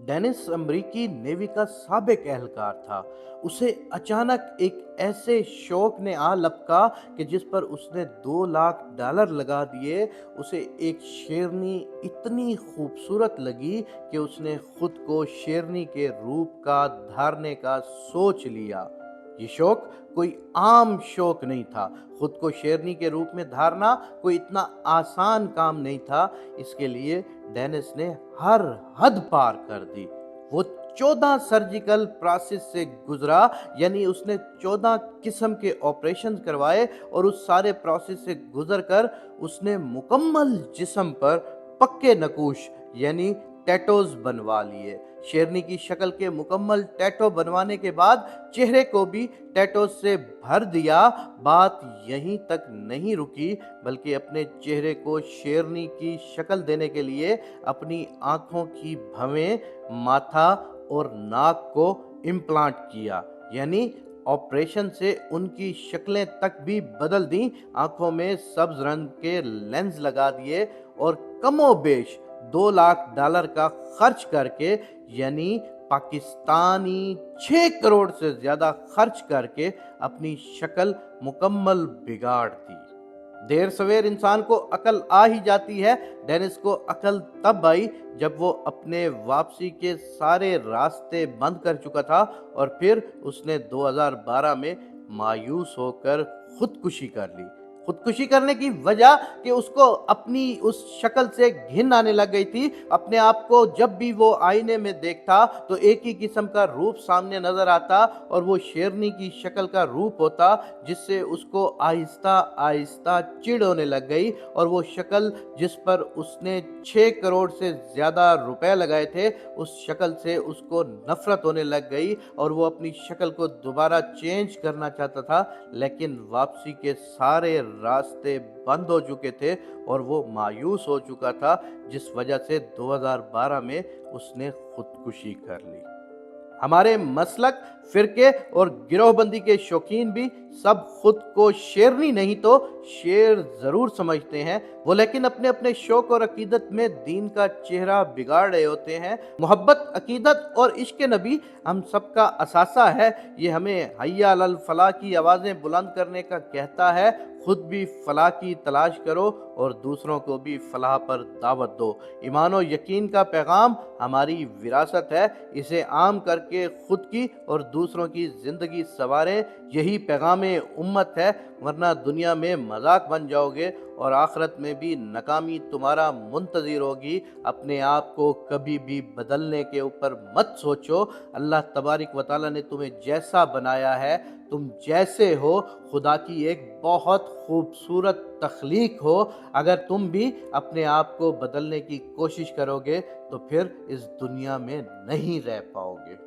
Dennis अमरीकी navy का साबिक एहलकार था। उसे अचानक एक ऐसे शौक ने आ लपका कि जिस पर उसने $2 लाख लगा दिए। उसे एक शेरनी इतनी खूबसूरत लगी कि उसने खुद को शेरनी के रूप का धारने का सोच लिया। ये शौक कोई आम शौक नहीं था। खुद को शेरनी के रूप में धारना कोई इतना आसान काम नहीं था। इसके लिए डेनिस ने हर हद पार कर दी। वो 14 सर्जिकल प्रोसेस से गुजरा, यानी उसने 14 किस्म के ऑपरेशन करवाए और उस सारे प्रोसेस से गुजर कर उसने मुकम्मल जिस्म पर पक्के नकूश यानी टैटोज बनवा लिए। शेरनी की शक्ल के मुकम्मल टैटो बनवाने के बाद चेहरे को भी टैटो से भर दिया। बात यहीं तक नहीं रुकी, बल्कि अपने चेहरे को शेरनी की शक्ल देने के लिए अपनी आंखों की भवें, माथा और नाक को इम्प्लांट किया, यानी ऑपरेशन से उनकी शक्लें तक भी बदल दी। आंखों में सब्ज रंग के लेंस लगा दिए और कमोबेश $2 लाख का खर्च करके, यानी पाकिस्तानी 6 करोड़ से ज्यादा खर्च करके अपनी शक्ल मुकम्मल बिगाड़ दी। देर सवेर इंसान को अकल आ ही जाती है। डेनिस को अकल तब आई जब वो अपने वापसी के सारे रास्ते बंद कर चुका था और फिर उसने 2012 में मायूस होकर खुदकुशी कर ली। खुदकुशी करने की वजह कि उसको अपनी उस शक्ल से घिन आने लग गई थी। अपने आप को जब भी वो आईने में देखता तो एक ही किस्म का रूप सामने नजर आता और वो शेरनी की शक्ल का रूप होता, जिससे उसको आहिस्ता आहिस्ता चिढ़ होने लग गई। और वो शक्ल जिस पर उसने 6 करोड़ से ज्यादा रुपए लगाए थे, उस शक्ल से उसको नफरत होने लग गई और वो अपनी शक्ल को दोबारा चेंज करना चाहता था, लेकिन वापसी के सारे रास्ते बंद हो चुके थे और वो मायूस हो चुका था, जिस वजह से 2012 में उसने खुदकुशी कर ली। हमारे मसलक, फिरके और गिरोहबंदी के शौकीन भी सब खुद को शेरनी नहीं तो शेर जरूर समझते हैं। वो लेकिन अपने अपने शौक और अकीदत में दीन का चेहरा बिगाड़ रहे होते हैं। मोहब्बत, अकीदत और इश्क नबी हम सबका असासा है। ये हमें हय्या अलल फलाह की आवाज़ें बुलंद करने का कहता है। खुद भी फलाह की तलाश करो और दूसरों को भी फलाह पर दावत दो। ईमान और यकीन का पैगाम हमारी विरासत है। इसे आम करके खुद की और दूसरों की ज़िंदगी संवारें। यही पैगाम उम्मत है, वरना दुनिया में मजाक बन जाओगे और आखिरत में भी नाकामी तुम्हारा मुंतज़िर होगी। अपने आप को कभी भी बदलने के ऊपर मत सोचो। अल्लाह तबारक व तआला ने तुम्हें जैसा बनाया है, तुम जैसे हो, खुदा की एक बहुत खूबसूरत तख्लीक हो। अगर तुम भी अपने आप को बदलने की कोशिश करोगे तो फिर इस दुनिया में नहीं रह पाओगे।